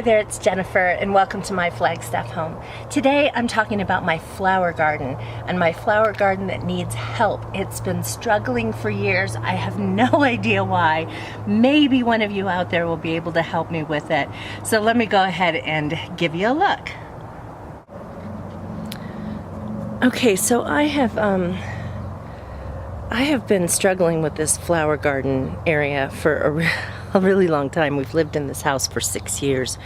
Hi there, it's Jennifer, and welcome to my Flagstaff home. Today I'm talking about my flower garden, and my flower garden that needs help. It's been struggling for years. I have no idea why. Maybe one of you out there will be able to help me with it. So let me go ahead and give you a look. Okay, so I have been struggling with this flower garden area for a really long time. We've lived in this house for 6 years,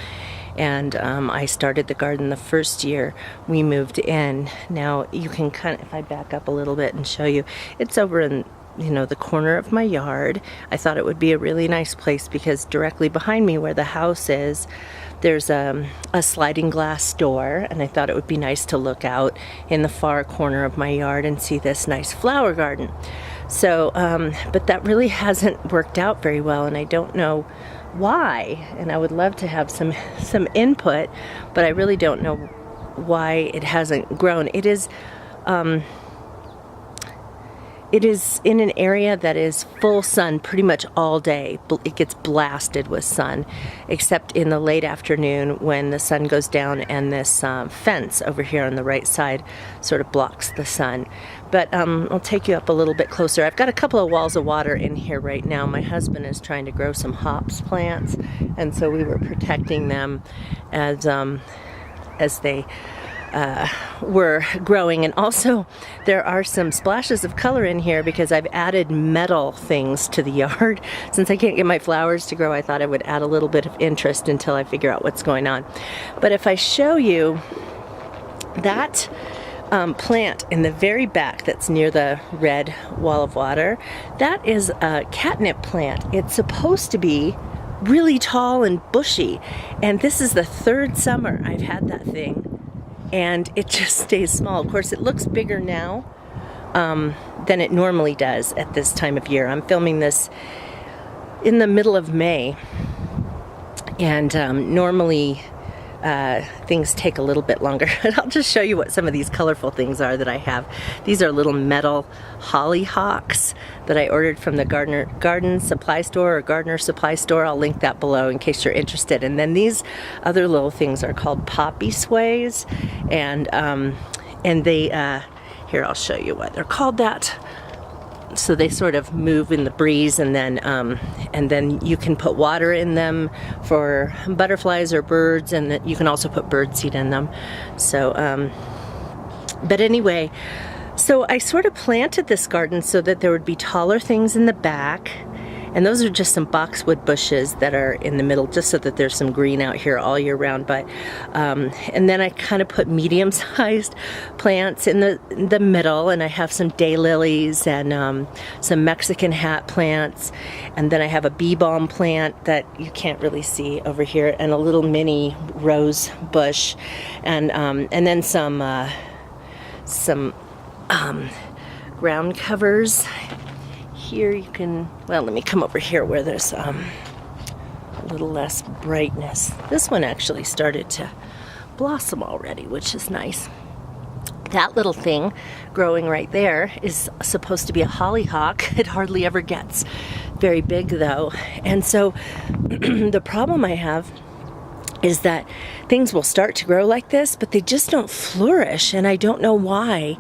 and I started the garden the first year we moved in. Now you can kind of, if I back up a little bit and show you, it's over in the corner of my yard. I thought it would be a really nice place because directly behind me where the house is, there's a sliding glass door, and I thought it would be nice to look out in the far corner of my yard and see this nice flower garden. So, but that really hasn't worked out very well, and I don't know why, and I would love to have some input, but I really don't know why it hasn't grown. It is in an area that is full sun pretty much all day. It gets blasted with sun, except in the late afternoon when the sun goes down and this fence over here on the right side sort of blocks the sun. But I'll take you up a little bit closer. I've got a couple of walls of water in here right now. My husband is trying to grow some hops plants, and so we were protecting them as they were growing. And also there are some splashes of color in here because I've added metal things to the yard. Since I can't get my flowers to grow, I thought I would add a little bit of interest until I figure out what's going on. But if I show you that plant in the very back that's near the red wall of water, that is a catnip plant. It's supposed to be really tall and bushy, and this is the third summer I've had that thing, and it just stays small. Of course, it looks bigger now than it normally does at this time of year. I'm filming this in the middle of May, and normally things take a little bit longer. I'll just show you what some of these colorful things are that I have. These are little metal hollyhocks that I ordered from the garden supply store or gardener supply store. I'll link that below in case you're interested. And then these other little things are called poppy sways, and they here, I'll show you what they're called. That so they sort of move in the breeze, and then you can put water in them for butterflies or birds, and you can also put birdseed in them. So but anyway, so I sort of planted this garden so that there would be taller things in the back, and those are just some boxwood bushes that are in the middle, just so that there's some green out here all year round. But and then I kind of put medium-sized plants in the middle, and I have some daylilies and some Mexican hat plants, and then I have a bee balm plant that you can't really see over here, and a little mini rose bush, and then some ground covers. Here you can, well, let me come over here where there's a little less brightness. This one actually started to blossom already, which is nice. That little thing growing right there is supposed to be a hollyhock. It hardly ever gets very big though. And so the problem I have is that things will start to grow like this, but they just don't flourish, and I don't know why.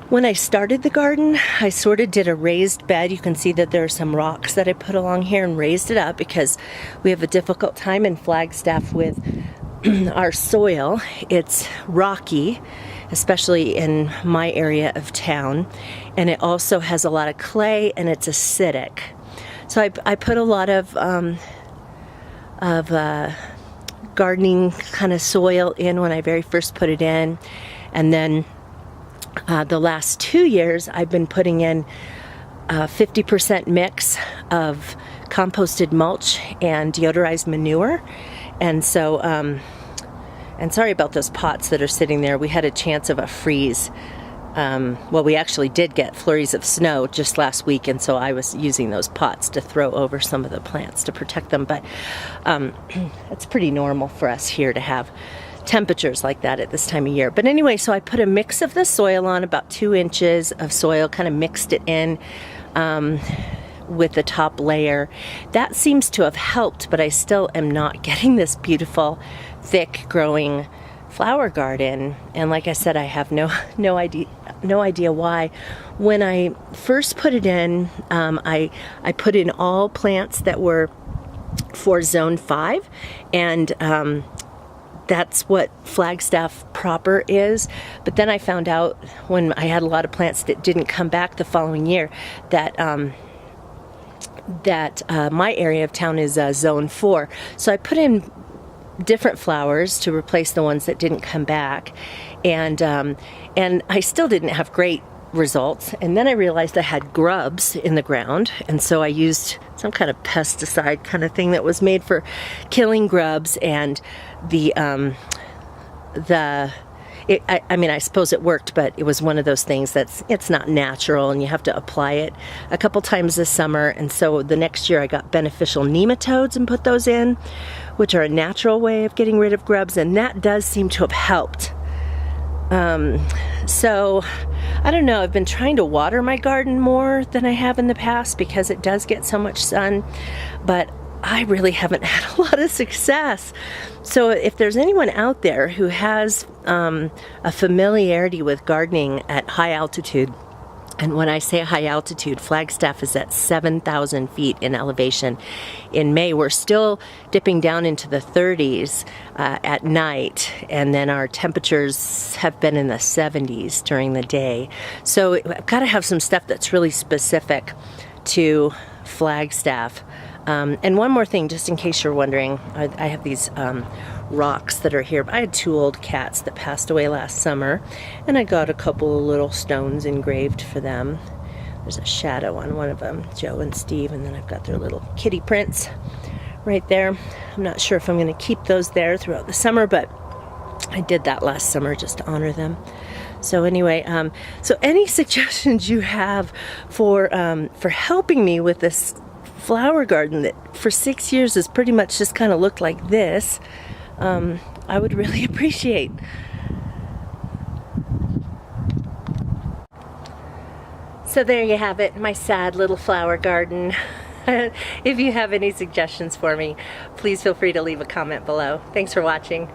When I started the garden, I sort of did a raised bed. You can see that there are some rocks that I put along here and raised it up because we have a difficult time in Flagstaff with our soil. It's rocky, especially in my area of town, and it also has a lot of clay, and it's acidic. So I put a lot of gardening kind of soil in when I very first put it in, and then the last 2 years I've been putting in a 50% mix of composted mulch and deodorized manure. And so and sorry about those pots that are sitting there. We had a chance of a freeze. Well, we actually did get flurries of snow just last week, and so I was using those pots to throw over some of the plants to protect them. But it's pretty normal for us here to have temperatures like that at this time of year. But anyway, so I put a mix of the soil on, about 2 inches of soil, kind of mixed it in with the top layer. That seems to have helped, but I still am not getting this beautiful, thick growing flower garden. And like I said, I have no idea why. When I first put it in, I put in all plants that were for zone 5, and that's what Flagstaff proper is. But then I found out when I had a lot of plants that didn't come back the following year that my area of town is zone 4. So I put in different flowers to replace the ones that didn't come back, and I still didn't have great results. And then I realized I had grubs in the ground, and so I used some kind of pesticide kind of thing that was made for killing grubs, and I mean, I suppose it worked, but it was one of those things it's not natural, and you have to apply it a couple times this summer. And so the next year I got beneficial nematodes and put those in, which are a natural way of getting rid of grubs, and that does seem to have helped. So I don't know, I've been trying to water my garden more than I have in the past because it does get so much sun, but I really haven't had a lot of success. So if there's anyone out there who has a familiarity with gardening at high altitude, and when I say high altitude, Flagstaff is at 7,000 feet in elevation. In May, we're still dipping down into the 30s at night, and then our temperatures have been in the 70s during the day. So I've got to have some stuff that's really specific to Flagstaff. And one more thing, just in case you're wondering, I have these rocks that are here. I had 2 old cats that passed away last summer, and I got a couple of little stones engraved for them. There's a shadow on one of them, Joe and Steve, and then I've got their little kitty prints right there. I'm not sure if I'm going to keep those there throughout the summer, but I did that last summer just to honor them. So anyway, so any suggestions you have for helping me with this flower garden that for 6 years has pretty much just kind of looked like this, I would really appreciate. So there you have it, my sad little flower garden. If you have any suggestions for me, please feel free to leave a comment below. Thanks for watching.